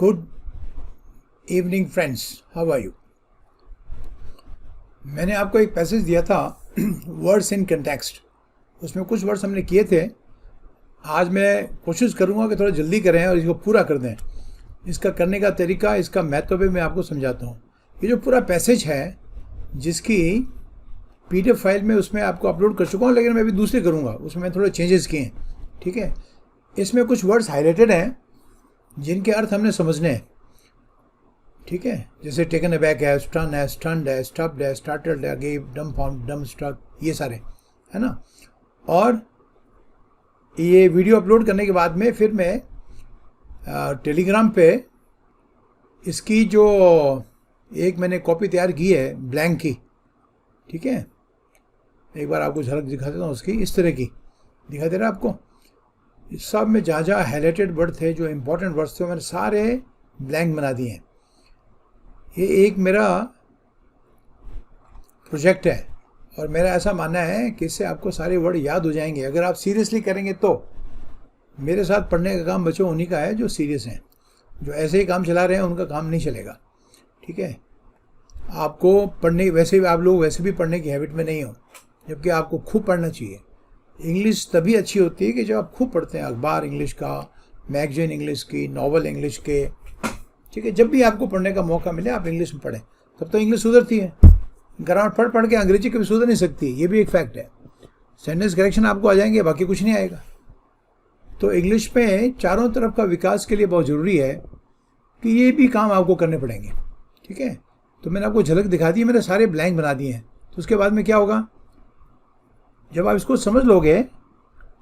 Good evening friends, how are you. मैंने आपको एक पैसेज दिया था वर्ड्स इन कंटेक्स्ट। उसमें कुछ वर्ड्स हमने किए थे। आज मैं कोशिश करूंगा कि थोड़ा जल्दी करें और इसको पूरा कर दें। इसका करने का तरीका, इसका महत्व भी मैं आपको समझाता हूँ। ये जो पूरा पैसेज है जिसकी पीडीएफ फाइल में उसमें आपको अपलोड कर चुका हूँ, लेकिन मैं अभी दूसरे करूँगा, उसमें थोड़े चेंजेस किए हैं। ठीक है, इसमें कुछ वर्ड्स हाईलाइटेड हैं जिनके अर्थ हमने समझने हैं। ठीक है, जैसे टेकन अबैक है, स्टन है, स्टन्ड है, स्टप्ड है, स्टार्टल्ड है, गिव, डम फाउंड, डम स्ट्रक, ये सारे है ना। और ये वीडियो अपलोड करने के बाद में फिर मैं टेलीग्राम पे इसकी जो एक मैंने कॉपी तैयार की है ब्लैंक की, ठीक है, एक बार आपको झलक दिखा देता हूँ उसकी। इस तरह की दिखा दे रहा है आपको। इस सब में जहाँ जहाँ हाईलाइटेड वर्ड थे, जो इम्पोर्टेंट वर्ड्स थे, मैंने सारे ब्लैंक बना दिए हैं। ये एक मेरा प्रोजेक्ट है और मेरा ऐसा मानना है कि इससे आपको सारे वर्ड याद हो जाएंगे अगर आप सीरियसली करेंगे तो। मेरे साथ पढ़ने का काम बच्चों उन्हीं का है जो सीरियस हैं। जो ऐसे ही काम चला रहे हैं उनका काम नहीं चलेगा। ठीक है, आपको पढ़ने, वैसे भी आप लोग वैसे भी पढ़ने की हैबिट में नहीं हो, जबकि आपको खूब पढ़ना चाहिए। इंग्लिश तभी अच्छी होती है कि जब आप खूब पढ़ते हैं, अखबार इंग्लिश का, मैगजीन इंग्लिश की, नॉवल इंग्लिश के। ठीक है, जब भी आपको पढ़ने का मौका मिले आप इंग्लिश में पढ़ें, तब तो इंग्लिश सुधरती है। ग्रामर पढ़ के अंग्रेजी कभी सुधर नहीं सकती, ये भी एक फैक्ट है। सेंटेंस करेक्शन आपको आ जाएंगे, बाकी कुछ नहीं आएगा। तो इंग्लिश में चारों तरफ का विकास के लिए बहुत ज़रूरी है कि ये भी काम आपको करने पड़ेंगे। ठीक है, तो मैंने आपको झलक दिखा दी, मैंने सारे ब्लैंक बना दिए हैं। तो उसके बाद में क्या होगा, जब आप इसको समझ लोगे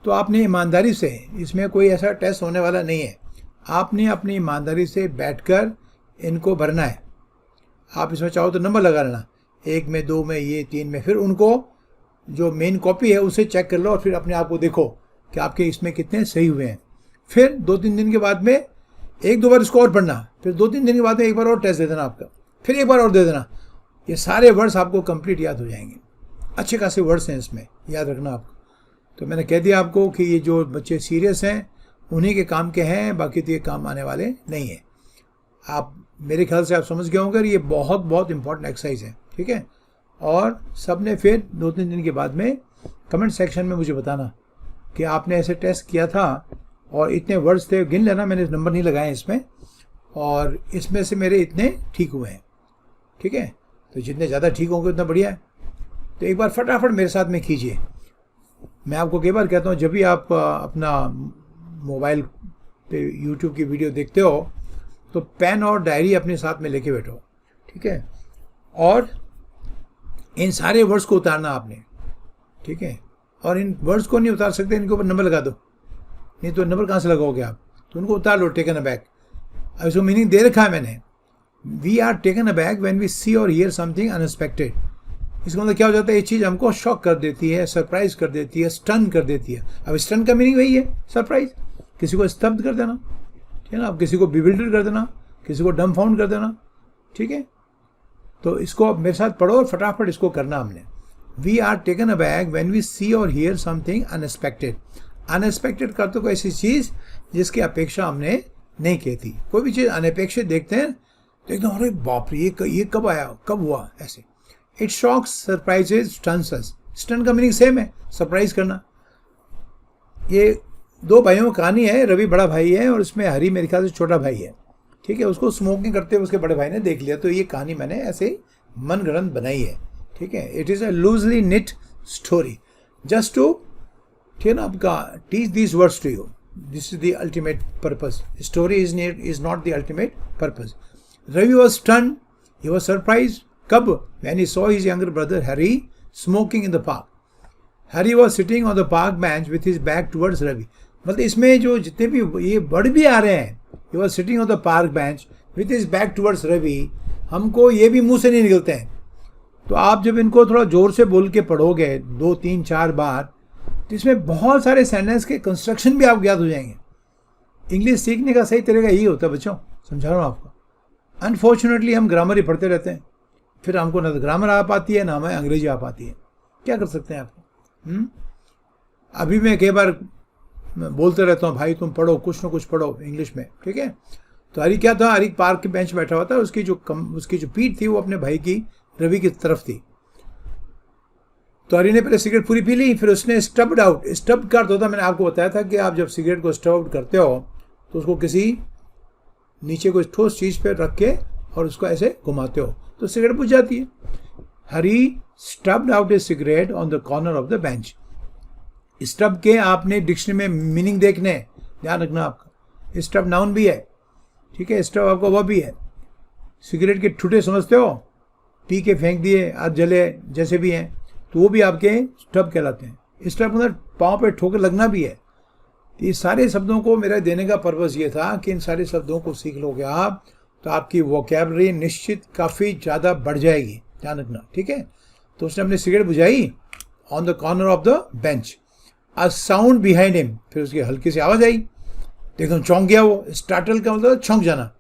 तो आपने ईमानदारी से, इसमें कोई ऐसा टेस्ट होने वाला नहीं है, आपने अपनी ईमानदारी से बैठकर इनको भरना है। आप इसमें चाहो तो नंबर लगा लेना, 1 में, 2 में, ये 3 में, फिर उनको जो मेन कॉपी है उसे चेक कर लो और फिर अपने आप को देखो कि आपके इसमें कितने सही हुए हैं। फिर 2-3 दिन के बाद में 1-2 बार इसको और पढ़ना, फिर 2-3 दिन के बाद में एक बार और टेस्ट दे देना आपका, फिर एक बार और दे देना। ये सारे वर्ड्स आपको कंप्लीट याद हो जाएंगे। अच्छे खासे वर्ड्स हैं इसमें, याद रखना आपको। तो मैंने कह दिया आपको कि ये जो बच्चे सीरियस हैं उन्हीं के काम के हैं, बाकी तो ये काम आने वाले नहीं है। आप मेरे ख्याल से आप समझ गए होंगे, ये बहुत बहुत इंपॉर्टेंट एक्सरसाइज है। ठीक है, और सब ने फिर 2-3 दिन के बाद में कमेंट सेक्शन में मुझे बताना कि आपने ऐसे टेस्ट किया था और इतने वर्ड्स थे, गिन लेना, मैंने नंबर नहीं लगाए इसमें, और इसमें से मेरे इतने ठीक हुए हैं। ठीक है, तो जितने ज़्यादा ठीक होंगे उतना बढ़िया है। तो एक बार फटाफट मेरे साथ में कीजिए। मैं आपको कई बार कहता हूँ, जब भी आप अपना मोबाइल पे यूट्यूब की वीडियो देखते हो तो पेन और डायरी अपने साथ में लेके बैठो। ठीक है, और इन सारे वर्ड्स को उतारना आपने। ठीक है, और इन वर्ड्स को नहीं उतार सकते, इनके ऊपर नंबर लगा दो, नहीं तो नंबर कहाँ से लगाओगे आप, तो उनको उतार लो। टेकन अबैक, अब इसको मीनिंग दे रखा है मैंने, we are taken aback when we see or hear something unexpected. इसका मतलब क्या हो जाता है, ये चीज़ हमको शॉक कर देती है, सरप्राइज कर देती है, स्टन कर देती है। अब स्टन का मीनिंग वही है, सरप्राइज, किसी को स्तब्ध कर देना, ठीक है ना, अब किसी को बिविल्डर कर देना, किसी को डम फाउंड कर देना। ठीक है, तो इसको मेरे साथ पढ़ो और फटाफट इसको करना हमने। We are taken aback when we see or hear something unexpected. Unexpected का तो कोई ऐसी चीज़ जिसकी अपेक्षा हमने नहीं की थी। कोई भी चीज़ अनपेक्षित देखते हैं तो एकदम अरे बाप रे, ये कब आया, कब हुआ, ऐसे। It shocks, surprises, stuns us. Stun का मीनिंग सेम है, सरप्राइज करना। ये 2 भाइयों की कहानी है। रवि बड़ा भाई है और इसमें हरी मेरे ख्याल से छोटा भाई है। ठीक है, उसको स्मोकिंग करते हुए उसके बड़े भाई ने देख लिया, तो ये कहानी मैंने ऐसे मनगढ़ंत बनाई है। ठीक है, it is a loosely knit story just to, ठीक है ना, आपका teach these words to you. This is the ultimate purpose. Story is not the ultimate purpose. Ravi was stunned, he was surprised. कब? when he saw his younger brother Harry smoking in the park. Harry was sitting on the park bench with his back towards Ravi. मतलब इसमें जो जितने भी ये word भी आ रहे हैं, he was sitting on the park bench with his back towards Ravi, हमको ये भी मुंह से नहीं निकलते हैं। तो आप जब इनको थोड़ा जोर से बोल के पढ़ोगे 2, 3, 4 बार, तो इसमें बहुत सारे सेंटेंस के कंस्ट्रक्शन भी आपको याद हो जाएंगे। इंग्लिश सीखने का सही तरीका यही होता है बच्चों, समझा रहा हूँ आपको। अनफॉर्चुनेटली हम ग्रामर ही पढ़ते रहते हैं, फिर हमको ना तो ग्रामर आ पाती है ना हमें अंग्रेजी आ पाती है। क्या कर सकते हैं आपको। अभी मैं कई बार बोलते रहता हूँ, भाई तुम पढ़ो, कुछ ना कुछ पढ़ो इंग्लिश में। ठीक है, तो हरी क्या था, हरी पार्क के बेंच बैठा हुआ था, उसकी जो पीठ थी वो अपने भाई की रवि की तरफ थी। तो हरी ने पहले सिगरेट पूरी पी ली, फिर उसने स्टब्ड आउट, स्टब्ड का अर्थ होता है, मैंने आपको बताया था कि आप जब सिगरेट को स्टब आउट करते हो तो उसको किसी नीचे कोई ठोस चीज़ पे रख के और उसको ऐसे घुमाते हो तो सिगरेट बुझ जाती है। Harry stubbed out a cigarette on the corner of the bench. Stub के आपने डिक्शनरी में मीनिंग देखने, ध्यान रखना आपका, स्टब नाउन भी है, ठीक है, स्टब आपका वह भी है। सिगरेट के ठूठे समझते हो, पी के फेंक दिए, आज जले, जैसे भी हैं, तो वो भी आपके स्टब कहलाते हैं। स्टब मतलब पाँव पे ठोकर लगना भी है। तो ये सारे शब्दों को मेरा देने का पर्पज़ ये था कि इन सारे शब्दों को सीख लोगे आप तो आपकी वोकैबलरी निश्चित काफ़ी ज़्यादा बढ़ जाएगी, ध्यान रखना, ठीक है। तो उसने अपनी सिगरेट बुझाई on the corner of the bench, a sound behind him, फिर उसकी हल्की सी आवाज़ आई, तो एकदम चौंक गया वो। स्टार्टल का मतलब चौंक जाना।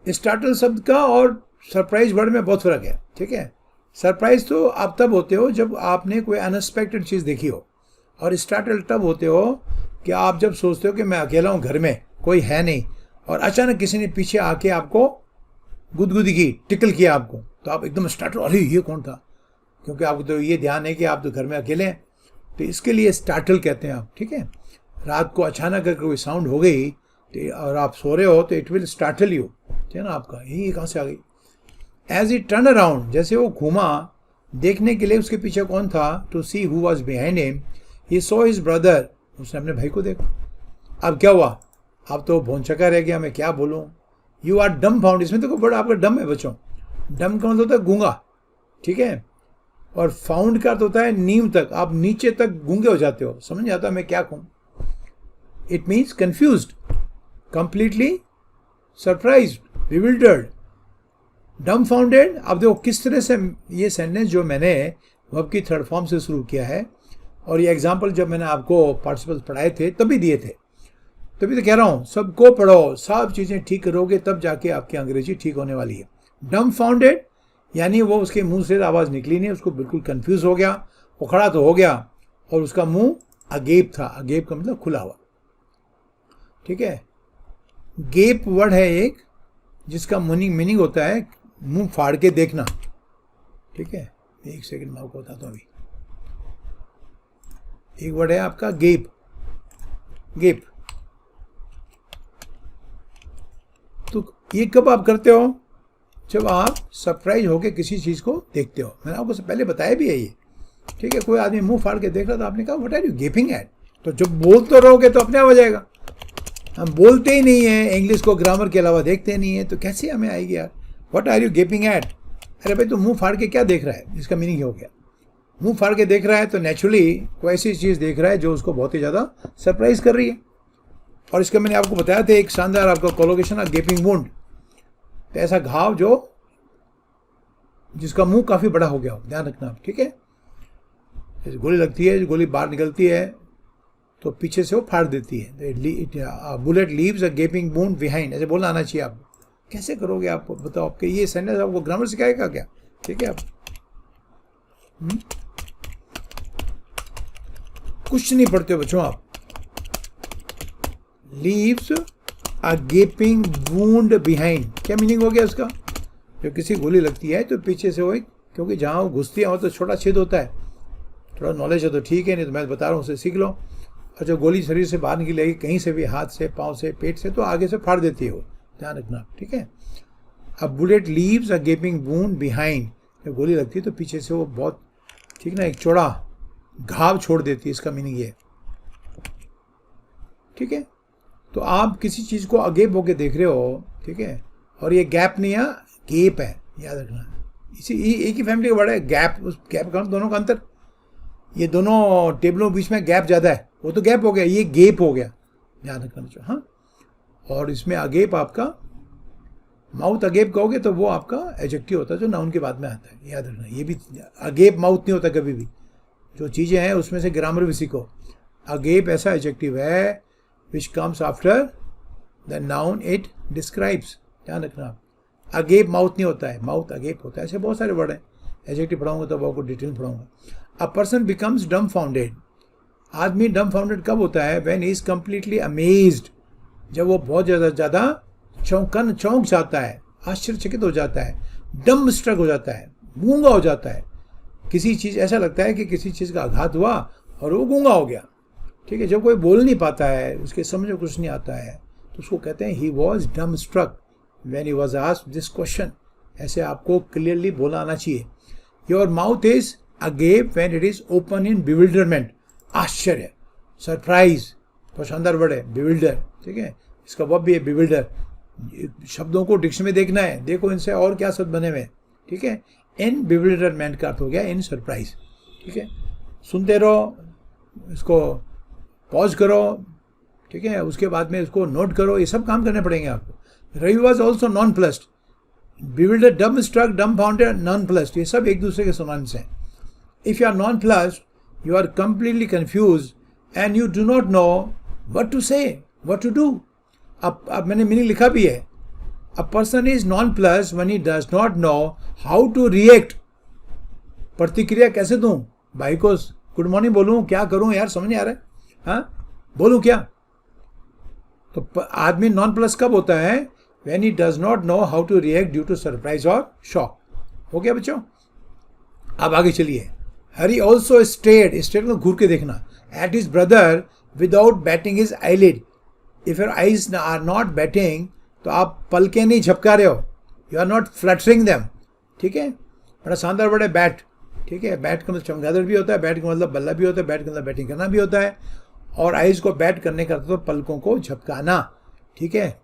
स्टार्टल शब्द का और सरप्राइज वर्ड में बहुत फर्क है, ठीक है। सरप्राइज तो आप तब होते हो जब आपने कोई अनएक्सपेक्टेड चीज़ देखी हो, और स्टार्टल तब होते हो कि आप जब सोचते हो कि मैं अकेला हूँ, घर में कोई है नहीं, और अचानक किसी ने पीछे आके आपको गुदगुदी की, टिकल किया आपको, तो आप एकदम स्टार्टल, अरे ये कौन था, क्योंकि आपको तो ये ध्यान है कि आप तो घर में अकेले हैं, तो इसके लिए स्टार्टल कहते हैं आप, ठीक है। रात को अचानक अगर कोई साउंड हो गई तो और आप सो रहे हो तो इट विल स्टार्टल यू, ठीक है ना, आपका ये कहाँ से आ गई। एज ई टर्न अराउंड, जैसे वो घूमा देखने के लिए उसके पीछे कौन था, to see who was behind him, he saw his brother, उसने अपने भाई को देखा। अब क्या हुआ, अब तो भौंचक्का रह गया, मैं क्या बोलूँ। यू आर डम फाउंड, इसमें तो कोई बड़ा आपका डम है बच्चों, डम का मतलब होता है गूंगा, ठीक है, और फाउंड का अर्थ होता है नींव तक, आप नीचे तक गूंगे हो जाते हो, समझ आता मैं क्या कहूँ। It means confused, completely surprised, bewildered, dumbfounded. अब देखो किस तरह से ये सेंटेंस जो मैंने वर्ब की थर्ड फॉर्म से शुरू किया है, और ये एग्जाम्पल जब मैंने आपको पार्टिसिपल्स पढ़ाए थे तभी दिए थे, तभी तो कह रहा हूँ सबको पढ़ो, सब चीज़ें ठीक करोगे तब जाके आपकी अंग्रेजी ठीक होने वाली है। डम्फाउंडेड यानी वो उसके मुंह से आवाज़ निकली नहीं, उसको बिल्कुल कंफ्यूज हो गया, वो खड़ा तो हो गया और उसका मुंह अगेप था, अगेप का मतलब खुला हुआ, ठीक है। गेप वर्ड है एक जिसका मीनिंग होता है मुंह फाड़ के देखना, ठीक है। एक सेकंड मैं आपको बताता हूँ अभी। एक वर्ड है आपका गेप, गेप, तो ये कब आप करते हो, जब आप सरप्राइज होके किसी चीज़ को देखते हो। मैंने आपको पहले बताया भी है ये, ठीक है। कोई आदमी मुंह फाड़ के देख रहा था, आपने कहा what are you gaping at, तो जब बोलते रहोगे तो अपने आप आ जाएगा। हम बोलते ही नहीं है इंग्लिश को, ग्रामर के अलावा देखते नहीं है, तो कैसे हमें आएगी यार। What are you gaping at, अरे भाई तू मुंह फाड़ के क्या देख रहा है, इसका मीनिंग हो गया मुंह फाड़ के देख रहा है, तो नेचुरली कोई ऐसी चीज़ देख रहा है जो उसको बहुत ही ज़्यादा सरप्राइज कर रही है। और इसका मैंने आपको बताया था एक शानदार आपका कोलोकेशन ऑफ गेपिंग वुंड, तो ऐसा घाव जो जिसका मुंह काफ़ी बड़ा हो गया हो, ध्यान रखना आप, ठीक है। जैसे गोली लगती है, गोली बाहर निकलती है तो पीछे से वो फाड़ देती है। Bullet leaves a गेपिंग wound behind, ऐसे बोलना आना चाहिए आपको। कैसे करोगे आप बताओ, आपके ये सेंटेंस आपको ग्रामर सिखाएगा क्या, ठीक है। आप कुछ नहीं पढ़ते हो बच्चों आप। लीव्स अ गेपिंग वुंड बिहाइंड, क्या मीनिंग हो गया उसका, जब किसी गोली लगती है तो पीछे से वो, क्योंकि जहाँ वो घुसती है वहाँ तो छोटा छेद होता है, थोड़ा नॉलेज है तो ठीक है, नहीं तो मैं बता रहा हूँ उसे सीख लो। और जब गोली शरीर से बाहर निकलेगी कहीं से भी, हाथ से, पाँव से, पेट से, तो आगे से फाड़ देती है वो, ध्यान रखना, ठीक है। अब bullet leaves a गेपिंग wound behind, जब गोली लगती है तो पीछे से वो बहुत, ठीक ना, एक चौड़ा घाव छोड़ देती है, इसका मीनिंग ये, ठीक है। तो आप किसी चीज़ को अगेप होके देख रहे हो, ठीक है, और ये गैप नहीं है, गेप है, याद रखना। इसी एक ही फैमिली का वर्ड है गैप, उस गैप का दोनों का अंतर, ये दोनों टेबलों के बीच में गैप ज़्यादा है, वो तो गैप हो गया, ये गेप हो गया, ध्यान रखना चाहिए, हाँ। और इसमें अगेप आपका माउथ अगेप कहोगे तो वो आपका एडजेक्टिव होता है जो नाउन के बाद में आता है, याद रखना। ये भी अगेप माउथ नहीं होता कभी भी, जो चीज़ें हैं उसमें से ग्रामर भी सीखो। अगेप ऐसा एडजेक्टिव है which comes after the noun it describes, ध्यान रखना। अगेप माउथ नहीं होता है, माउथ अगेप होता है। ऐसे बहुत सारे वर्ड हैं, एडजेक्टिव पढ़ाऊंगा तो आपको डिटेल पढ़ाऊंगा। अ पर्सन बिकम्स डम्फाउंडेड, आदमी डम्फाउंडेड कब होता है, when he is completely amazed, जब वो बहुत ज़्यादा चौंक जाता है, आश्चर्यचकित हो जाता है, डम स्ट्रक हो जाता है, गूंगा हो जाता है। किसी चीज़ ऐसा लगता है कि किसी चीज़ का आघात हुआ और वो गूंगा हो गया। ठीक है, जब कोई बोल नहीं पाता है, उसके समझ में कुछ नहीं आता है, तो उसको कहते हैं he was dumbstruck when he was asked this question. ऐसे आपको क्लियरली बोला आना चाहिए। Your mouth is agape when it is open in bewilderment, आश्चर्य, सरप्राइज, तो शानदार वर्ड है बिविल्डर। ठीक है, इसका वर्ब भी है बिविल्डर। शब्दों को डिक्शनरी में देखना है, देखो इनसे और क्या शब्द बने हुए। ठीक है, इन बिविल्डरमेंट का अर्थ हो गया इन सरप्राइज। ठीक है, सुनते रहो, इसको पॉज करो। ठीक है, उसके बाद में इसको नोट करो, ये सब काम करने पड़ेंगे आपको। Ravi was also nonplussed, bewildered, dumbstruck, dumbfounded, nonplussed, ये सब एक दूसरे के सिनोनिम्स हैं। If you are nonplussed you are completely confused and you do not know what to say, what to do. अब मैंने meaning लिखा भी है। A person is nonplussed when he does not know how to react. प्रतिक्रिया कैसे दूं, भाई को गुड मॉर्निंग बोलूं, क्या करूं यार, समझ नहीं आ रहा है, हाँ बोलूं क्या। तो आदमी नॉन प्लस कब होता है, when he does not know how to react due to surprise और शॉक। हो गया बच्चों, अब आगे चलिए। हरी ऑल्सो स्टेड, स्टेड को घूर के देखना, at his brother without batting his eyelid. If your eyes are not batting, तो आप पलके नहीं झपका रहे हो, you are not fluttering them. ठीक है, बड़ा शानदार वर्ड है बैट। ठीक है, बैट का मतलब चमगादड़ भी होता है, बैट का मतलब बल्ला भी होता है, बैट का मतलब बैटिंग करना भी होता है, और आइज को बैट करने का तो पलकों को झपकाना। ठीक है,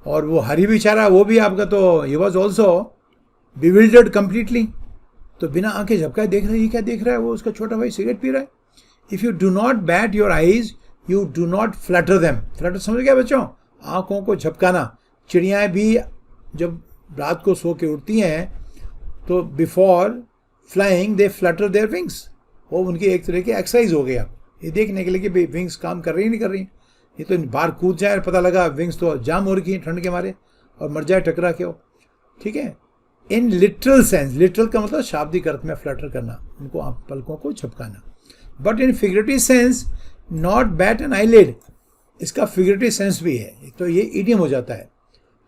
और वो हरी बेचारा, वो भी आपका तो he was also bewildered completely, तो बिना आंखें झपकाए देख रहे, ये क्या देख रहा है, वो उसका छोटा भाई सिगरेट पी रहा है। If you do not bat your eyes you do not Flutter them. Flutter समझ गया बच्चों, आंखों को झपकाना। चिड़ियाएँ भी जब रात को सो के उठती हैं तो before flying they Flutter their wings, वो उनकी एक तरह की एक्सरसाइज हो गया, ये देखने के लिए कि भाई विंग्स काम कर रही है नहीं कर रही। ये तो बाहर कूद जाए और पता लगा विंग्स तो जाम हो रखी हैं ठंड के मारे और मर जाए टकरा के हो। ठीक है, इन लिटरल सेंस, लिटरल का मतलब शाब्दिक अर्थ में फ्लटर करना, उनको आप पलकों को झपकाना। But in figurative sense not bat an eyelid, इसका फिगरेटिव सेंस भी है, तो ये इडियम हो जाता है।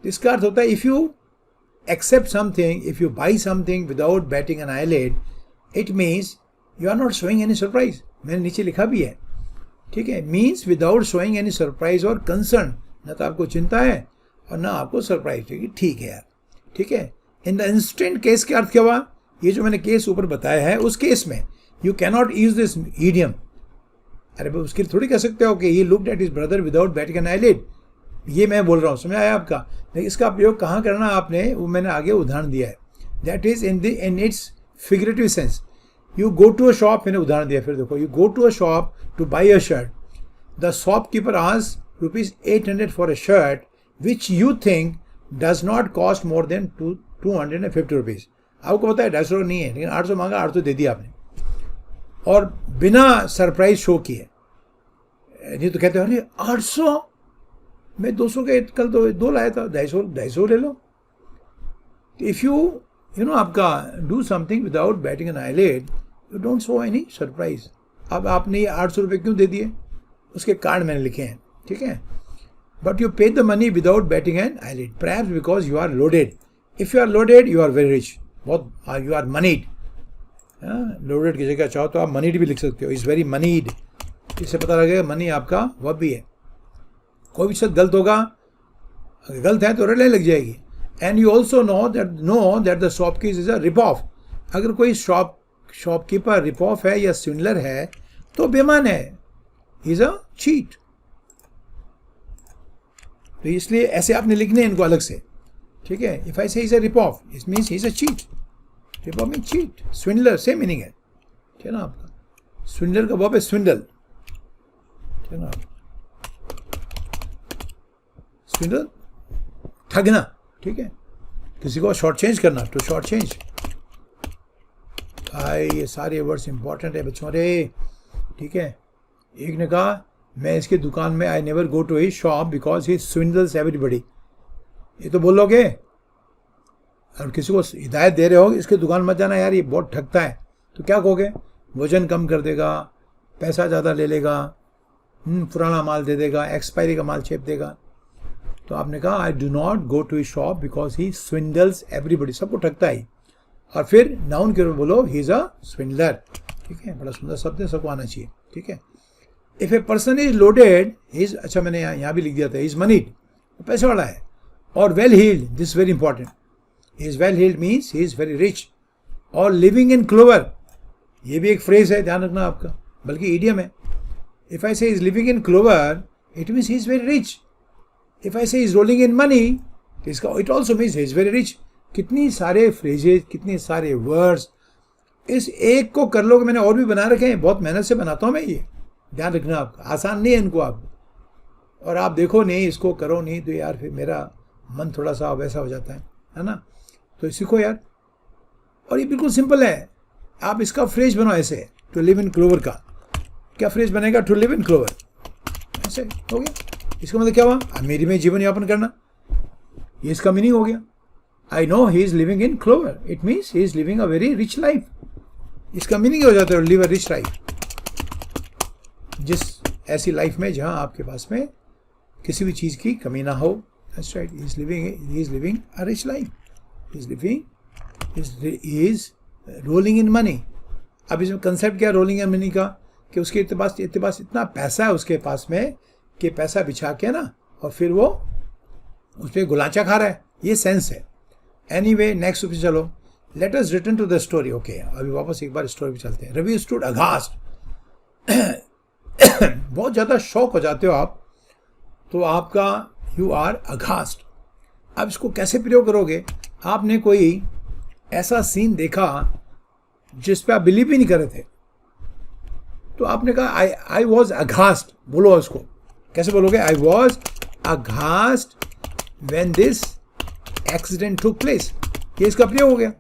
इसका अर्थ होता है if you accept something, if you buy something without batting an eyelid, it means you are not showing any surprise. मैंने नीचे लिखा भी है। ठीक है, means without showing any surprise or concern, ना तो आपको चिंता है और ना आपको सरप्राइज होगी। ठीक है यार, ठीक है। इन द इंस्टेंट केस के अर्थ क्या हुआ, ये जो मैंने केस ऊपर बताया है उस केस में you cannot use this idiom. अरे भाई उसके लिए थोड़ी कह सकते हो कि he looked at his brother without batting an eyelid, ये मैं बोल रहा हूँ, समझ आया आपका। लेकिन इसका प्रयोग कहाँ करना आपने, वो मैंने आगे उदाहरण दिया है। That is in its figurative sense. You go to a shop, मैंने उदाहरण दिया, फिर देखो, you go to a shop to buy a shirt, the shopkeeper asks ₹800 for a shirt which you think does not cost more than ₹250। आपको पता है 250 नहीं है, लेकिन 800 मांगा, 800 दे दिया आपने, और बिना सरप्राइज शो किए। नहीं तो कहते हो अरे 800, मैं 200 के कल तो 2 लाया था, 250 ले लो। इफ़ यू नो आपका do something without batting an eyelid, you don't show any surprise. अब आपने ये 800 रुपये क्यों दे दिए, उसके कारण मैंने लिखे हैं। ठीक है, but you pay the money without batting an eyelid, perhaps because you are loaded. If you are loaded you are very rich, बहुत यू आर मनीड। लोडेड की जगह चाहो तो आप मनीड भी लिख सकते हो, इज़ वेरी मनीड, इससे पता लगेगा मनी आपका वह भी है। कोई भी शब्द गलत होगा, अगर गलत है तो रेड लाइन लग जाएगी। And you also know that the shopkeeper is a rip off. अगर कोई शॉपकीपर रिप ऑफ है या स्विंडलर है तो बेईमान है, इज अ चीट। तो इसलिए ऐसे आपने लिखने इनको अलग से। ठीक है, इफ आई से is a rip off, it means is a cheat. Rip off mean cheat, swindler same meaning है। ठीक है ना आपका, स्विंडलर का वर्ब है स्विंडल। ठीक है ना, स्विंडल ठगना। ठीक है, किसी को शॉर्ट चेंज करना, टू शॉर्ट चेंज। भाई ये सारे वर्ड्स इंपॉर्टेंट है बच्चों रे। ठीक है, एक ने कहा मैं इसकी दुकान में, I never go to his shop because he swindles everybody. ये तो बोलोगे, और किसी को हिदायत दे रहे हो इसकी दुकान मत जाना यार, ये बहुत ठगता है, तो क्या कहोगे, वजन कम कर देगा, पैसा ज़्यादा ले लेगा, पुराना माल दे देगा, एक्सपायरी का माल छेप देगा। तो आपने कहा I do not go to his shop because he swindles everybody, सबको ठगता है। और फिर नाउन के रूप में बोलो ही इज अ स्विंडलर। ठीक है, बड़ा सुंदर शब्द है, सबको आना चाहिए। ठीक है, if a person is loaded is, अच्छा मैंने यहाँ भी लिख दिया था, इज मनीड, पैसे वाला है, और well heeled, this very important, is well heeled means he is very rich, और लिविंग इन क्लोवर, ये भी एक फ्रेज है, ध्यान रखना आपका, बल्कि इडियम है। इफ आई से is living in clover it means he is very rich. If I से इज रोलिंग इन मनी, इसका it also means he is very rich. कितनी सारे फ्रेजेज, कितने सारे वर्ड्स, इस एक को कर लोगे, मैंने और भी बना रखे हैं, बहुत मेहनत से बनाता हूँ मैं, ये ध्यान रखना आपका, आसान नहीं है इनको आप, और आप देखो नहीं, इसको करो नहीं तो यार फिर मेरा मन थोड़ा सा वैसा हो जाता है ना। तो सीखो यार, और ये बिल्कुल सिंपल है। आप इसका फ्रेज बनाओ ऐसे, टू लिव इन क्लोवर का क्या फ्रेज बनेगा, टू लिव इन क्लोवर, ऐसे हो गया। इसका मतलब क्या हुआ, मेरी में जीवन यापन करना, ये इसका मीनिंग हो गया। I know he is living in clover, it means he is living a very rich life. इसका मीनिंग हो जाता है लिव अ रिच लाइफ, जिस ऐसी लाइफ में जहां आपके पास में किसी भी चीज़ की कमी ना हो। That's right, he is living a rich life, he is rolling in money। अब इसमें कंसेप्ट क्या रोलिंग इन मनी का, कि उसके पास इतना पैसा है उसके पास में कि पैसा बिछा के ना, और फिर वो उस पर गुलाचा खा रहा है, ये सेंस है। एनीवे, नेक्स्ट पे चलो, let us return to the story. Okay, अभी वापस एक बार स्टोरी पे चलते हैं। Ravi stood aghast. बहुत ज़्यादा शौक हो जाते हो आप, तो आपका यू आर अघास्ट। अब इसको कैसे प्रयोग करोगे, आपने कोई ऐसा सीन देखा जिस पे आप बिलीव ही नहीं कर रहे थे, तो आपने कहा आई वॉज अघास्ट, बोलो उसको कैसे बोलोगे, I was अघास्ट when this accident took place, ये इसका प्रयोग हो गया।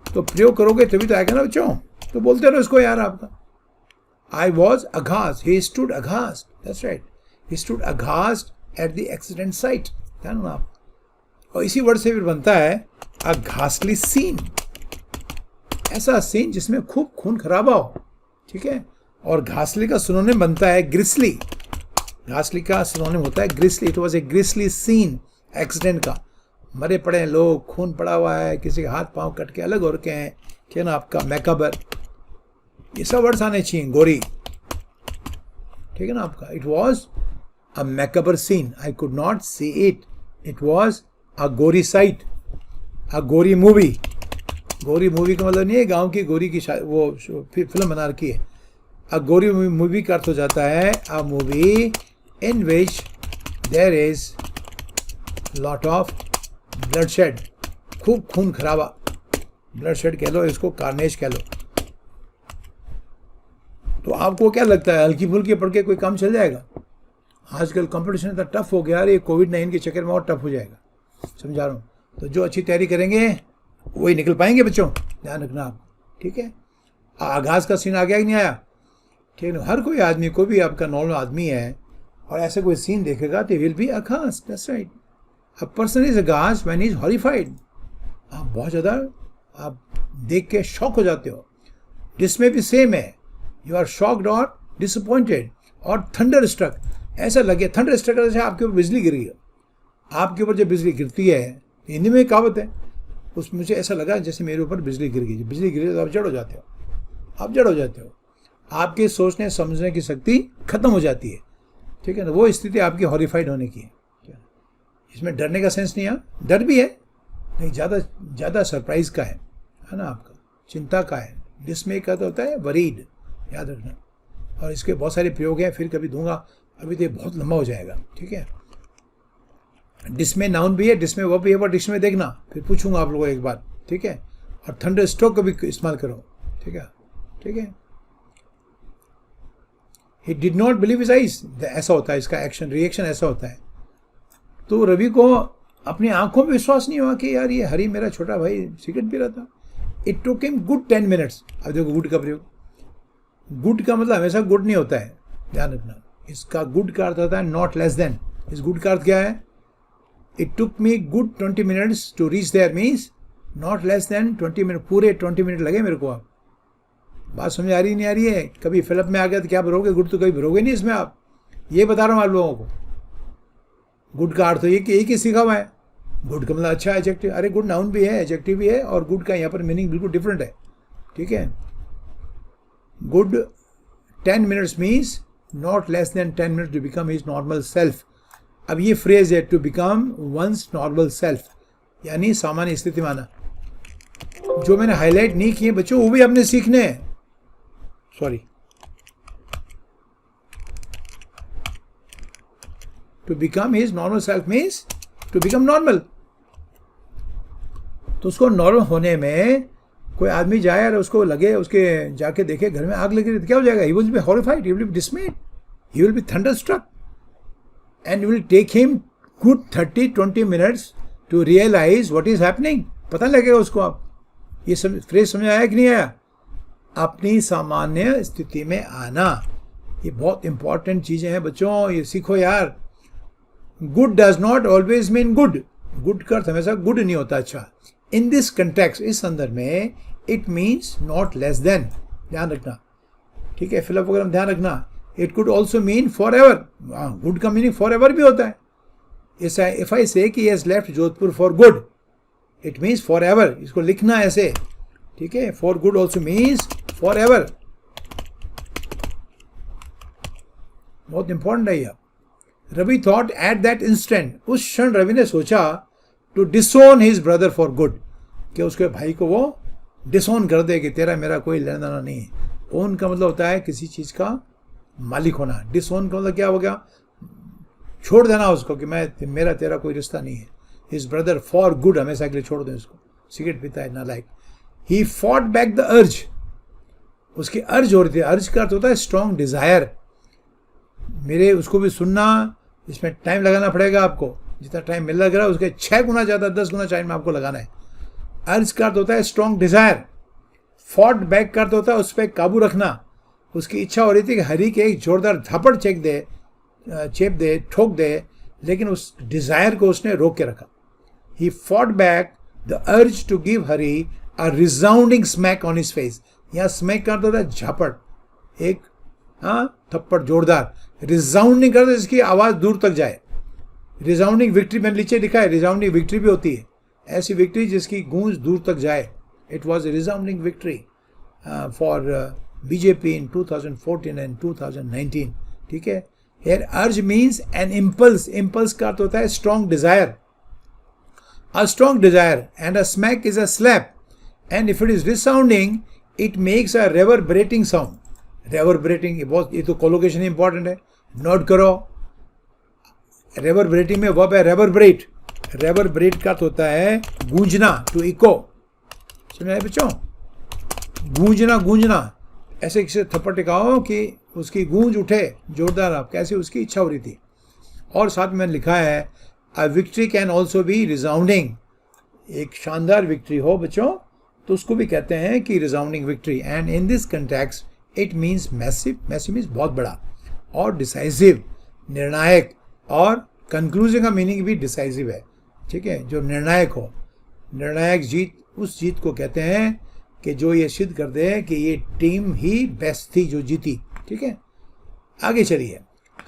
तो प्रयोग करोगे तभी तो आएगा ना बच्चों, तो बोलते रहो इसको यार आपका। I was अघास्ट, he stood अघास्ट, that's right, he stood अघास्ट at the accident site, ध्यान रखना आप। और इसी वर्ड से फिर बनता है अ घासली सीन, ऐसा सीन जिसमें खूब खून खराबा हो। ठीक है, और घासली का सिनोनिम बनता है ग्रिसली, घासली का सिनोनिम होता है grisly. It was a grisly scene, accident का, मरे पड़े हैं लोग, खून पड़ा हुआ है, किसी के हाथ पांव कट के अलग हो रखे हैं, क्या ना आपका मैकाबर, ये सब वर्ड्स आने चाहिए, गोरी। ठीक है ना आपका, it was a macabre scene, I could not see it, it was a gory sight, अ गोरी मूवी। गोरी मूवी का मतलब नहीं है गांव की गोरी की वो फिल्म बना रखी है। अ गोरी मूवी का अर्थ हो जाता है a movie in which there is lot of bloodshed, खूब खून खराबा, ब्लडशेड कह लो इसको, कार्नेज कह लो। तो आपको क्या लगता है, हल्की फुल्की पढ़ के कोई काम चल जाएगा? आजकल कंपटीशन इतना टफ हो गया, अरे कोविड-19 के चक्कर में और टफ हो जाएगा, समझा रहा हूँ। तो जो अच्छी तैयारी करेंगे वही निकल पाएंगे बच्चों, ध्यान रखना आप। ठीक है, आगाज का सीन आ गया कि नहीं आया? ठीक है, हर कोई आदमी को भी आपका नॉर्मल आदमी है और ऐसे कोई सीन देखेगा तो will be अघास्ट, that's right. A person is अघास्ट when he is horrified, आप बहुत ज़्यादा आप देख के शॉक हो जाते हो। जिसमें भी सेम है, यू आर शॉक्ड और डिसअपॉइंटेड और थंडर स्ट्रक, ऐसा लगे थंडर स्ट्रक जैसे आपके ऊपर बिजली गिर गई है। आपके ऊपर जब बिजली गिरती है, हिंदी में कहावत है, उसमें मुझे ऐसा लगा जैसे मेरे ऊपर बिजली गिर गई। बिजली गिरी तो आप जड़ हो जाते हो, आप जड़ हो जाते हो, आपके सोचने समझने की शक्ति खत्म हो जाती है। ठीक है ना, वो स्थिति आपकी हॉरिफाइड होने की है। इसमें डरने का सेंस नहीं है, डर भी है नहीं, ज़्यादा सरप्राइज का है ना आपका, चिंता का है। डिस्मे का तो होता है वरीड, याद रखना। और इसके बहुत सारे प्रयोग हैं, फिर कभी दूंगा, अभी तो ये बहुत लंबा हो जाएगा। ठीक है, डिस्मे नाउन भी है, डिस्मे वो भी है, पर डिस्मे देखना, फिर पूछूंगा आप लोगों को एक बार। ठीक है, और थंडर स्ट्रोक का भी इस्तेमाल करो। ठीक है, ठीक है। He did not believe his eyes, ऐसा होता है इसका एक्शन रिएक्शन, ऐसा होता है। तो रवि को अपनी आंखों पे विश्वास नहीं हुआ कि यार ये हरी मेरा छोटा भाई सिगरेट पी रहा था। It took him good 10 minutes. अब देखो गुड का प्रयोग, गुड का मतलब हमेशा गुड नहीं होता है, ध्यान रखना। इसका गुड का अर्थ होता है नॉट लेस देन। इस गुड का अर्थ क्या है? It took me good 20 minutes to reach there, means not less than 20 minute, पूरे 20 मिनट लगे मेरे को। आप बात समझ आ रही नहीं आ रही है? कभी फिल्म में आ गया तो क्या भरोगे, गुड तो कभी भरोगे नहीं इसमें आप, ये बता रहा हूँ आप लोगों को। गुड का अर्थ तो ये कि एक ही सीखा हुआ है। गुड का मतलब अच्छा एडजेक्टिव, अरे गुड नाउन भी है, एडजेक्टिव भी है, और गुड का यहाँ पर मीनिंग बिल्कुल डिफरेंट है, ठीक है। Good 10 minutes means not less than 10 minutes to become his normal self. अब ये फ्रेज है to become one's normal self, यानी सामान्य स्थिति में आना। जो मैंने हाईलाइट नहीं किए बच्चों वो भी आपने सीखने हैं, sorry. To become his normal self means to become normal. तो उसको नॉर्मल होने में कोई आदमी जाए और उसको लगे, उसके जाके देखे घर में आग लगी तो क्या हो जाएगा? He will be horrified, he will be dismayed, he will be thunderstruck, and you will take him good 30-20 minutes to realise what is happening. पता लगेगा उसको। आप ये फ्रेज समझ आया कि नहीं आया? अपनी सामान्य स्थिति में आना, ये बहुत इंपॉर्टेंट चीजें हैं बच्चों, ये सीखो यार। Good does not always mean good, good का अर्थ हमेशा गुड नहीं होता अच्छा। इन दिस कंटेक्स्ट, इस संदर्भ में, it means not less than, ध्यान रखना, ठीक है। फिलअप वगैरह ध्यान रखना। It could also mean forever, good का मीनिंग फॉर एवर भी होता है। इफ आई से कि has left Jodhpur for good, it means forever, इसको लिखना ऐसे, ठीक है। For good also means forever, बहुत इंपॉर्टेंट है यह। Ravi thought at that instant, उस क्षण रवि ने सोचा, to डिसोन his brother for good, कि उसके भाई को वो डिसोन कर दे कि तेरा मेरा कोई लेना देना नहीं है। ओन का मतलब होता है किसी चीज का मालिक होना, डिसोन का मतलब क्या हो गया? छोड़ देना उसको, कि मैं मेरा तेरा कोई रिश्ता नहीं है। हिज ब्रदर फॉर गुड, हमेशा के लिए छोड़ दें उसको, सिगरेट पीता है ना like. He fought back the अर्ज, उसकी अर्ज हो रही थी। अर्ज का अर्थ होता है स्ट्रॉन्ग डिजायर। मेरे उसको भी सुनना, इसमें टाइम लगाना पड़ेगा आपको, जितना टाइम मिल लग रहा है उसके 6 गुना ज़्यादा, 10 गुना टाइम आपको लगाना है। अर्ज का अर्थ होता है स्ट्रॉन्ग डिजायर। फॉट बैक का अर्थ होता है उस पर काबू रखना। उसकी इच्छा हो रही थी कि हरी के एक जोरदार झापड़ चेप दे, ठोक दे, लेकिन उस डिजायर को उसने रोक के रखा। He fought back the urge to give Hari a resounding smack on his face. यहाँ स्मैक का अर्थ होता है झापड़, एक थप्पड़ जोरदार। रिजाउंडिंग कर दो, इसकी आवाज दूर तक जाए। रिजाउंडिंग विक्ट्री मैंने नीचे लिखा है, रिजाउंडिंग विक्ट्री भी होती है, ऐसी विक्ट्री जिसकी गूंज दूर तक जाए। It was a resounding victory for BJP in 2014 and 2019, ठीक है। हियर अर्ज मीन्स एन इम्पल्स, इम्पल्स का अर्थ होता है strong desire, a strong desire, and a smack is a slap, and if it is resounding it makes a reverberating sound. Reverberating, ये तो colocation important है, नोट करो। रेवरबरेटिंग में वर्ब है रेवरबरेट। रेवरबरेट का अर्थ होता है गूंजना, टू इको। समझ आए बच्चों? गूंजना, गूंजना, ऐसे किसी थप्पड़ टिकाओ कि उसकी गूंज उठे जोरदार। आप कैसे उसकी इच्छा हो रही थी। और साथ में लिखा है अ victory can also B resounding. एक शानदार विक्ट्री हो बच्चों तो उसको भी कहते हैं कि resounding victory. And in this context it means massive, massive means बहुत बड़ा, और डिसाइसिव, निर्णायक, और कंक्लूजन का मीनिंग भी डिसाइसिव है, ठीक है, जो निर्णायक हो। निर्णायक जीत उस जीत को कहते हैं कि जो ये सिद्ध कर दे कि ये टीम ही बेस्ट थी जो जीती, ठीक है। आगे चलिए।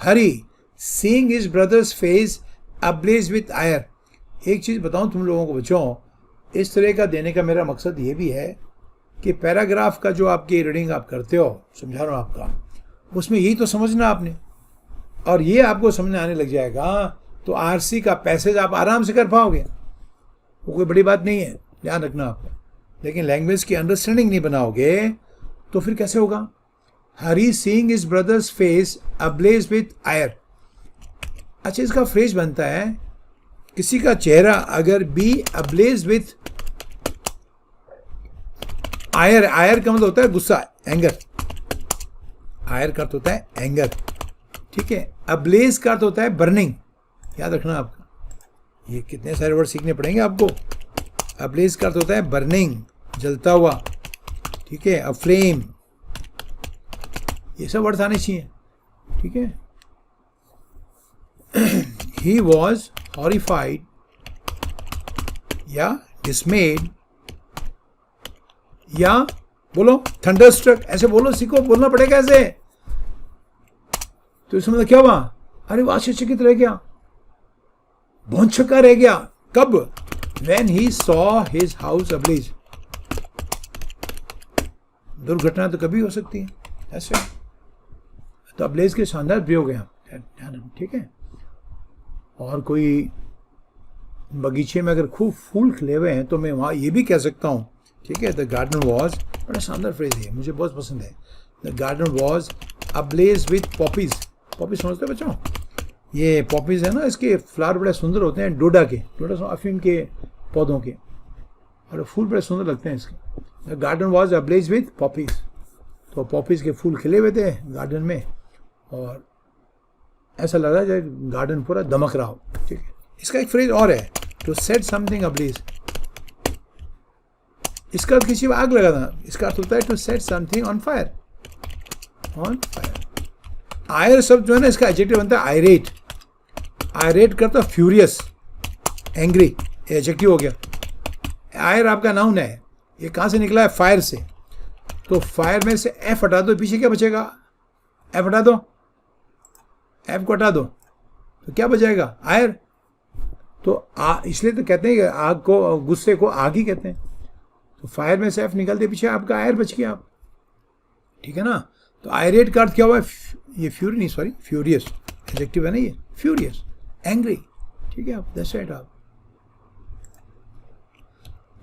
Hari seeing his brothers face ablaze with ire. एक चीज़ बताऊं तुम लोगों को बच्चों, इस तरह का देने का मेरा मकसद ये भी है कि पैराग्राफ का जो आपकी रीडिंग आप करते हो, समझा रहा हूँ आपका, उसमें यही तो समझना आपने, और ये आपको समझ आने लग जाएगा तो आरसी का पैसेज आप आराम से कर पाओगे। वो कोई बड़ी बात नहीं है, ध्यान रखना आपको। लेकिन लैंग्वेज की अंडरस्टैंडिंग नहीं बनाओगे तो फिर कैसे होगा? Hari seeing his brothers face ablaze with ire. अच्छा, इसका फ्रेज बनता है किसी का चेहरा अगर be ablaze with ire. Ire का मतलब होता है गुस्सा, एंगर। आयर का अर्थ होता है एंगर, ठीक है। अब्लेज का अर्थ होता है बर्निंग। याद रखना आपका, ये कितने सारे वर्ड सीखने पड़ेंगे आपको। अब्लेज का अर्थ होता है बर्निंग, जलता हुआ, ठीक है। अफ्लेम, ये सब वर्ड आने चाहिए, ठीक है। ही वॉज हॉरिफाइड या डिसमेड या बोलो थंडरस्ट्रक, ऐसे बोलो, सीखो, बोलना पड़ेगा ऐसे। तो इसमें मतलब क्या हुआ? अरे वो आश्चर्यचकित रह गया, भौंचक्का रह गया। कब? When he saw his house ablaze. दुर्घटना तो कभी हो सकती है ऐसे। तो अब्लेज के शानदार प्रयोग हैं, ठीक है। और कोई बगीचे में अगर खूब फूल खिले हुए हैं तो मैं वहाँ ये भी कह सकता हूँ, ठीक है, द गार्डन वॉज, बड़ा शानदार फ्रेज है, मुझे बहुत पसंद है। The garden was ablaze with poppies. Poppies समझते हो बच्चों? ये पॉपीज है ना, इसके फ्लावर बड़े सुंदर होते हैं, डोडा अफीम के पौधों के, और फूल बड़े सुंदर लगते हैं इसके। The garden was ablaze with poppies. तो पॉपीज के फूल खिले हुए थे गार्डन में, और ऐसा लग रहा है जैसे गार्डन पूरा दमक रहा हो, ठीक है। इसका एक फ्रेज और है, टू सेट समथिंग अब्लेज। इसका अर्थ किसी को आग लगाना, इसका अर्थ होता है to set something on fire. Ire शब्द जो है ना, इसका एडजेक्टिव बनता है आयरेट। आयरेट करता फ्यूरियस, एंग्री, एडजेक्टिव हो गया। आयर आपका नाउन है, ये कहाँ से निकला है? फायर से। तो फायर में से एफ हटा दो, पीछे क्या बचेगा? एफ हटा दो, एफ को हटा दो तो क्या बचेगा? आयर। तो इसलिए तो कहते हैं कि आग को, गुस्से को आग ही कहते हैं। तो फायर में से एफ निकलते पीछे आपका आयर बच गया आप, ठीक है ना। तो आयरेट का अर्थ क्या हुआ? ये फ्यूरी नहीं, सॉरी, फ्यूरियस एडजेक्टिव है ना ये, फ्यूरियस, एंग्री, ठीक है। आप दैट्स राइट। आप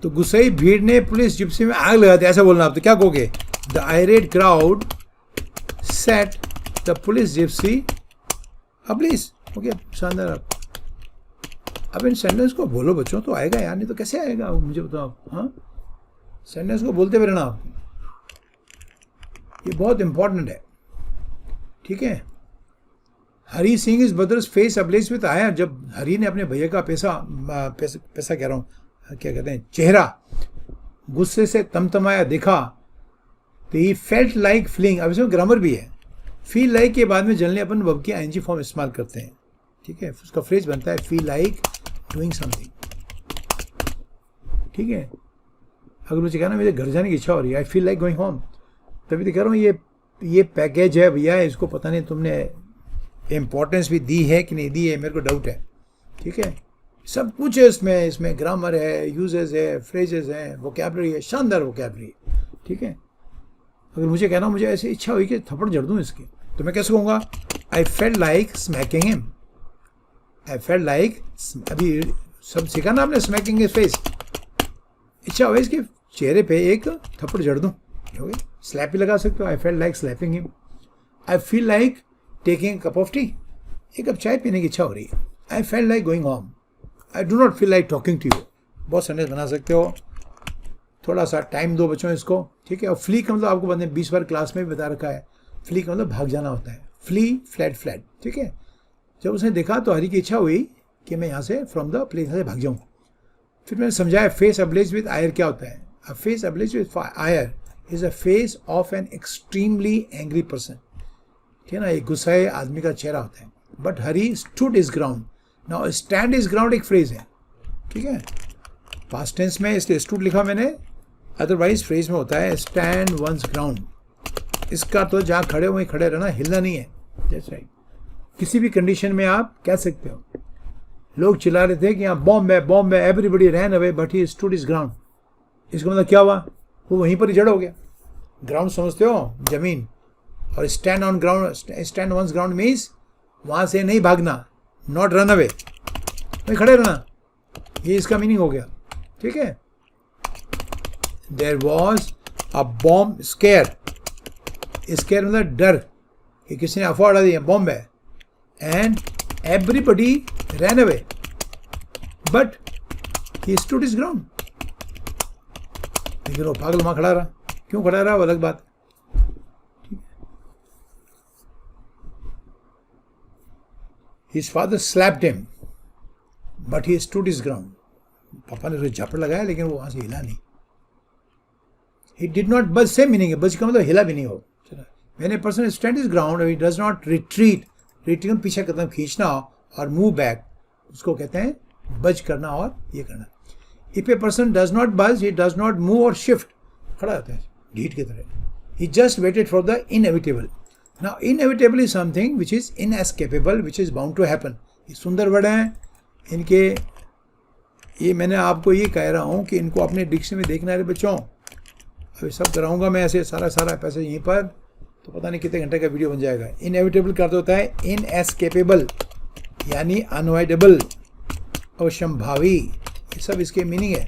तो गुस्सई भीड़ ने पुलिस जिप्सी में आग लगा दी, ऐसा बोलना आप। तो क्या कहोगे? The irate crowd set the police gypsy ablaze. हो गया शानदार। आप अब इन सेंटेंस को बोलो बच्चों तो आएगा यार, नहीं तो कैसे आएगा मुझे बताओ। हाँ, सेंटेंस को बोलते हुए रहना आप, ये बहुत इंपॉर्टेंट है, ठीक है। Hari seeing his brothers face ablaze with ire. जब हरी ने अपने भैया का पैसा कह रहा हूँ, क्या कहते हैं, चेहरा गुस्से से तमतमाया देखा, तो ही फेल्ट लाइक फ्लिंग। अब इसमें ग्रामर भी है, फील लाइक के बाद में जलने अपन वर्ब की आईएनजी फॉर्म इस्तेमाल करते हैं, ठीक है। उसका फ्रेज बनता है फील लाइक डूइंग समथिंग, ठीक है। अगर मुझे कहना मुझे घर जाने की इच्छा हो रही है, आई फील लाइक गोइंग होम, तभी तो कह रहा हूँ ये पैकेज है भैया, इसको पता नहीं तुमने इम्पोर्टेंस भी दी है कि नहीं दी है, मेरे को डाउट है, ठीक है। सब कुछ है इसमें ग्रामर है, यूजेस है, फ्रेजेस हैं, वोकैबलरी है, शानदार वोकैबलरी, ठीक है। अगर मुझे कहना मुझे ऐसी इच्छा हुई कि थप्पड़ जड़ दूँ इसके, तो मैं कैसे कहूँगा? आई फेल्ट लाइक स्मैकिंग हिम। आई फेल्ट लाइक, अभी सब सीखा ना आपने, स्मैकिंग हिज फेस। इच्छा हुई इसके चेहरे पे एक थप्पड़ जड़ दूँ, हो गया। स्लैप भी लगा सकते हो, I felt like slapping him. I feel like taking cup of tea, एक कप चाय पीने की इच्छा हो रही है। I felt like going home. I do not feel like talking to you. बहुत सेंटेंस बना सकते हो, थोड़ा सा टाइम दो बच्चों इसको, ठीक है। और फ्ली का मतलब आपको बंदे 20 बार क्लास में भी बता रखा है, फ्ली का मतलब भाग जाना होता है, फ्ली फ्लैट फ्लैट, ठीक है। जब उसने देखा तो हरी की इच्छा हुई कि मैं यहाँ से फ्रॉम द प्लेस से भाग जाऊँ। फिर मैंने समझाया फेस अब्लेज विद आयर क्या होता है। A face ablaze with ire is a face of an extremely angry person, ठीक है ना। एक गुस्साए आदमी का चेहरा होता है। But Hari stood is ground. Now stand is ground एक फ्रेज है, ठीक है, पास्ट टेंस में, इसलिए स्टूड लिखा मैंने, अदरवाइज फ्रेज में होता है स्टैंड वंस ग्राउंड। इसका तो जहाँ खड़े हुए खड़े रहना, हिलना नहीं है, दैट्स राइट। किसी भी कंडीशन में आप कह सकते हो। लोग चिल्ला रहे थे कि यहाँ बॉम्ब है, everybody ran away but he stood is ground. इसका मतलब क्या हुआ? वो वहीं पर ही जड़ हो गया। ग्राउंड समझते हो, जमीन, और stand on ground, stand one's ground means वहाँ से नहीं भागना, नॉट रन अवे, वहीं खड़े रहना, ये इसका मीनिंग हो गया, ठीक है। There was a bomb scare. Scare मतलब डर, कि किसी ने अफवाह उड़ा दी, बॉम्ब है, and everybody ran away but he stood his ground. लेकिन वो पागल वहाँ खड़ा रहा, क्यों खड़ा रहा वो अलग बात है। His father slapped him, but he stood his ground. पापा ने उसे झापड़ लगाया लेकिन वो वहाँ से हिला नहीं। He did not budge, same meaning है, budge का मतलब हिला भी नहीं हो। When a person stands his ground, he does not retreat. Retreat पीछे कदम खींचना और move back, उसको कहते हैं budge करना और ये करना। If a person does not budge, he does not move or shift, खड़ा रहता है ढीठ की तरह। He just waited for the inevitable. Now inevitable is something which is inescapable, which is bound to happen. ये सुंदर वर्ड है, इनके ये मैंने आपको ये कह रहा हूँ कि इनको अपने डिक्शनरी में देखना है बच्चों। अभी सब कराऊंगा मैं ऐसे सारा पैसे यहीं पर, तो पता नहीं कितने घंटे का वीडियो बन जाएगा। इनएविटेबल का अर्थ होता है इनएस्केपेबल, यानी अनअवॉइडेबल, असंभावी, ये सब इसके मीनिंग है।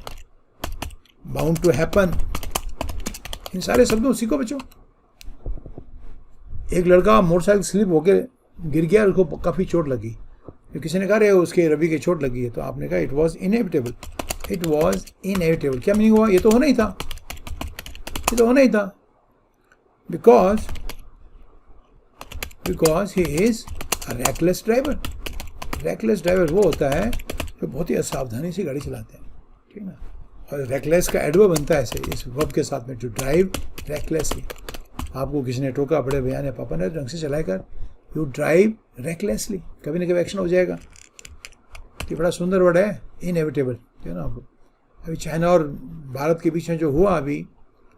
बाउंड टू हैपन, इन सारे शब्दों सीखो बच्चों। एक लड़का मोटरसाइकिल स्लिप होकर गिर गया, उसको काफ़ी चोट लगी। तो किसी ने कहा रे उसके रवि की चोट लगी है, तो आपने कहा it was inevitable. It was inevitable क्या मीनिंग हुआ? ये तो होना ही था, ये तो होना ही था। Because he is a reckless driver. Reckless driver वो होता है जो बहुत ही असावधानी से गाड़ी चलाते हैं, ठीक है ना। और रैकलेस का एडवर्ब बनता है ऐसे इस वर्ब के साथ में, टू ड्राइव रैकलेसली। आपको किसी ने टोका, बड़े भैया ने, पापा ने, ढंग से चलाया कर, यू ड्राइव रैकलेसली, कभी ना कभी एक्शन हो जाएगा। ये बड़ा सुंदर वर्ड है इनएविटेबल, ठीक है ना। आपको अभी चाइना और भारत के बीच में जो हुआ अभी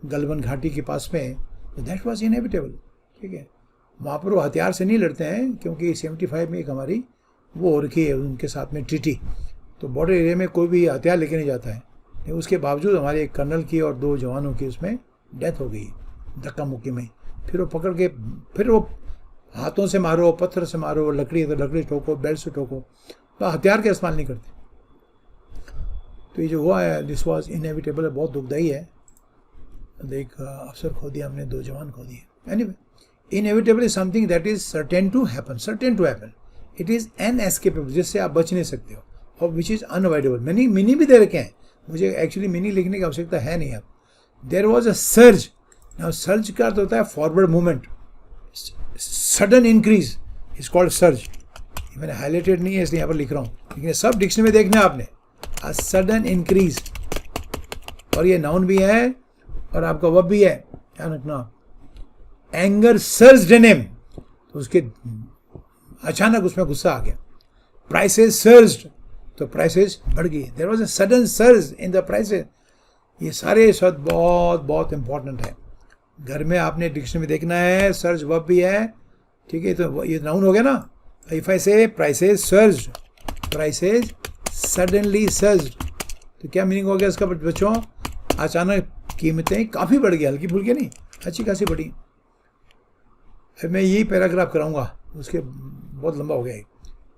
गलवान घाटी के पास में, तो दैट वाज इनएविटेबल, ठीक है। वहाँ पर वो हथियार से नहीं लड़ते हैं, क्योंकि 75 में एक हमारी वो हो रखी है उनके साथ में ट्रीटी, तो बॉर्डर एरिया में कोई भी हथियार लेके नहीं जाता है। लेकिन उसके बावजूद हमारे एक कर्नल की और 2 जवानों की उसमें डेथ हो गई धक्का मुक्की में। फिर वो पकड़ के, फिर वो हाथों से मारो, पत्थर से मारो, लकड़ी है तो लकड़ी ठोको, बेल्ट से ठोको, तो हथियार का इस्तेमाल नहीं करते। तो ये जो हुआ है, दिस वॉज इनएविटेबल है, बहुत दुखदाई है। एक अफसर खो दिया हमने, 2 जवान खो दिए। Anyway, inevitable is something that is certain to happen, certain to happen. It is unescapable, जिससे आप बच नहीं सकते हो, और विच इज अनअवॉइडेबल। मिनी भी दे रखे हैं, मुझे एक्चुअली मिनी लिखने की आवश्यकता है नहीं अब। There was a surge. Now surge का अर्थ होता है forward movement, sudden increase is called surge. मैंने हाईलाइटेड नहीं है इसलिए यहाँ पर लिख रहा हूँ, लेकिन सब डिक्शनरी में देखना आपने, अ सडन इंक्रीज। और ये नाउन भी है और आपका वर्ब भी है, ध्यान रखना। एंगर सर्ज्ड इन हिम, तो उसके अचानक उसमें गुस्सा आ गया। प्राइसेस सर्ज्ड, तो प्राइसेस बढ़ गई। There was a sudden surge in the prices. ये सारे शब्द बहुत बहुत इंपॉर्टेंट है, घर में आपने डिक्शनरी में देखना है। सर्ज वर्ब भी है, ठीक है, तो ये नाउन हो गया ना। इफ आई से prices surged, prices suddenly surged, तो क्या मीनिंग हो गया इसका बच्चों? अचानक कीमतें काफ़ी बढ़ गई, हल्की फुल्की नहीं, अच्छी खासी बढ़ी। फिर मैं यही पैराग्राफ कराऊंगा, उसके बहुत लंबा हो गया,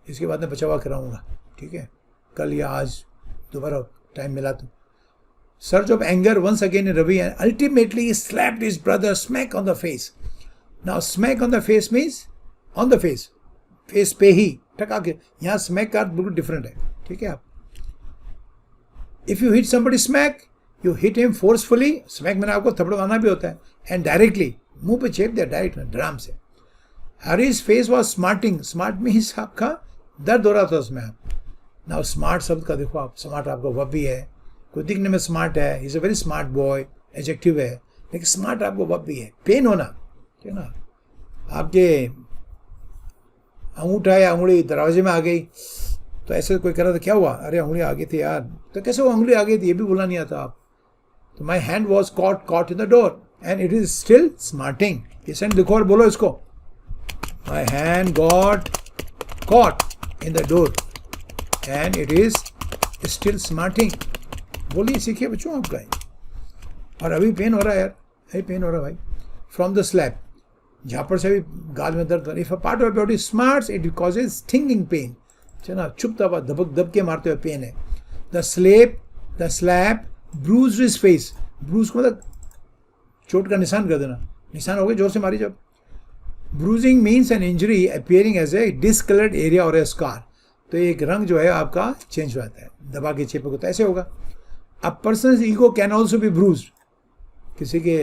इसके बाद मैं बचावा कराऊंगा, ठीक है, कल या आज दोबारा टाइम मिला तो। Surge of anger once again in Ravi, and ultimately he slapped his brother smack on the face. Now smack on the face means on the face, face पे ही टका के। यहाँ smack का अर्थ बिल्कुल डिफरेंट है, ठीक है। आप if you hit somebody smack, you hit him forcefully, smack मैंने आपको थप्पड़ मारना भी होता है, and directly मुंह पे छेद दिया डायरेक्ट ड्राम से। Harry's face was smarting, smart means आपका दर्द हो रहा था उसमें। Now smart शब्द का देखो आप, smart आपका वर्ब भी है, कोई दिखने में स्मार्ट है, is a very smart boy, adjective है, लेकिन स्मार्ट आपको वर्ब भी है। पेन होना, ठीक है ना। आपके अंगूठा या उंगली दरवाजे में आ गई, तो ऐसे कोई कर रहा था, क्या हुआ? अरे उंगली आ गई थी यार, तो कैसे वो उंगली आ गई थी ये भी बोलना नहीं आता आप। तो my hand was caught in the door and it is still smarting. ये सेंट लिखो और बोलो इसको, my hand got caught in the door and it is still smarting. बोलिए, सीखिए बच्चों आपका। और अभी पेन हो रहा है यार, अभी पेन हो रहा है भाई। फ्रॉम द स्लैप, झापड़ से भी गाल में दर्द। If a part of body smarts it causes stinging pain, चना चुपता हुआ धबक दब के मारते हुए पेन है। The slap bruised his face, bruise को मतलब चोट का निशान कर देना, निशान हो गया जोर से मारी जब। Bruising means an injury appearing as a discoloured area और ए स्कार, तो एक रंग जो है आपका चेंज हो जाता है, दबा के चेपे को, तो ऐसे होगा। A person's ego can also be bruised, किसी के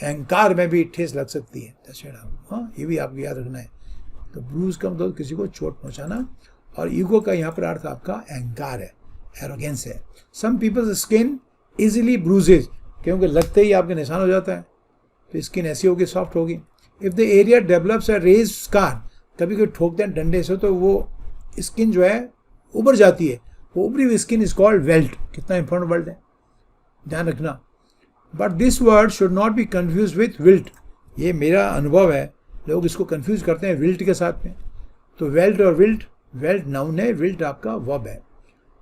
अहंकार में भी ठेस लग सकती है, हाँ, ये भी आपको याद रखना है। तो ब्रूज का मतलब किसी को चोट पहुंचाना, और ईगो का यहाँ पर अर्थ आपका अहंकार है, एरोगेंस है। सम पीपल्स स्किन इजीली ब्रूजेज, क्योंकि लगते ही आपके निशान हो जाता है, तो स्किन ऐसी होगी, सॉफ्ट होगी। If the area develops a raise scar, कभी कोई ठोकते हैं डंडे से तो वो स्किन जो है उभर जाती है, वो उभरी हुई स्किन इज कॉल्ड वेल्ट। कितना इंपॉर्टेंट वर्ड है, ध्यान रखना। But this word should not be confuse with wilt, ये मेरा अनुभव है, लोग इसको कन्फ्यूज करते हैं विल्ट के साथ में। तो वेल्ट और विल्ट वेल्ट नाउन है, विल्ट आपका वर्ब है।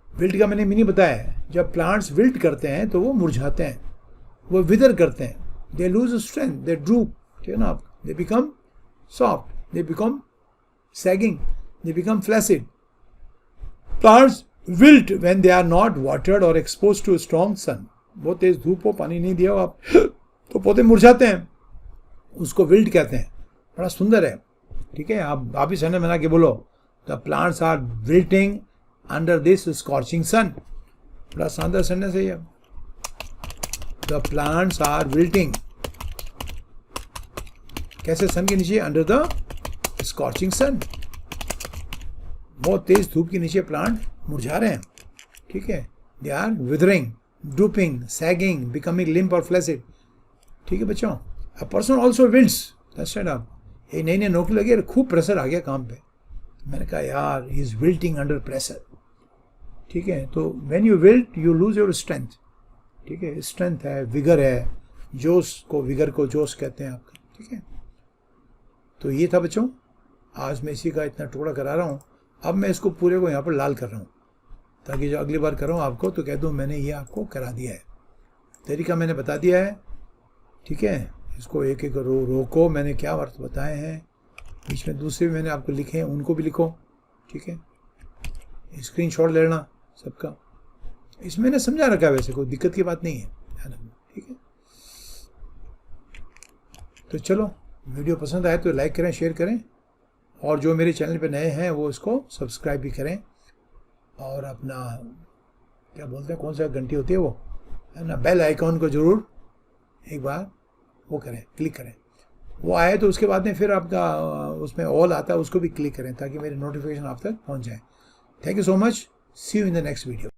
विल्ट का मैंने मीनिंग बताया है, जब प्लांट्स विल्ट करते हैं तो वो मुरझाते हैं, वो विदर करते हैं, they lose strength, they droop, ठीक है ना आप, they become soft, they become sagging, they become flaccid. Plants wilt when they are not watered और एक्सपोज टू स्ट्रॉन्ग सन। बहुत तेज धूप हो, पानी नहीं दिया हो आप तो पौधे मुरझाते हैं, उसको विल्ट कहते हैं। बड़ा सुंदर है, ठीक है। आप ही सेंटेंस बना के बोलो, the plants are wilting under this scorching sun. बड़ा शानदार सेंटेंस है ये। द प्लांट्स आर विल्टिंग, कैसे? सन के नीचे, अंडर द स्कॉर्चिंग सन। बहुत तेज धूप के नीचे प्लांट मुरझा रहे हैं, ठीक है। They are withering, drooping, sagging, becoming limp और फ्लैसिड, ठीक है बच्चों। A person also wilts, that's right. आप ये नई नौकरी लगी, खूब प्रेशर आ गया काम पे, मैंने कहा यार he is wilting under pressure, ठीक है। तो when you wilt you lose your strength, ठीक है। स्ट्रेंथ है, विगर है, जोश को, विगर को जोश कहते हैं आपका, ठीक है। तो ये था बच्चों, आज मैं इसी का इतना टुकड़ा करा रहा हूँ। अब मैं इसको पूरे को यहाँ पर लाल कर रहा हूँ, ताकि जो अगली बार करूँ आपको तो कह दूँ मैंने ये आपको करा दिया है, तरीका मैंने बता दिया है, ठीक है। इसको एक एक रोको, मैंने क्या अर्थ बताए हैं, बीच में दूसरे भी मैंने आपको लिखे हैं, उनको भी लिखो, ठीक है। स्क्रीनशॉट ले लेना सबका, इसमें मैंने समझा रखा है, वैसे कोई दिक्कत की बात नहीं है, ठीक है। तो चलो, वीडियो पसंद आए तो लाइक करें, शेयर करें, और जो मेरे चैनल पे नए हैं वो इसको सब्सक्राइब भी करें, और अपना क्या बोलते हैं, कौन सा घंटी होती है वो, है ना, बेल आइकॉन को ज़रूर एक बार वो करें, क्लिक करें। वो आए तो उसके बाद में फिर आपका उसमें ऑल आता है, उसको भी क्लिक करें ताकि मेरे नोटिफिकेशन आप तक पहुंच जाए। Thank you so much, see you in the next video.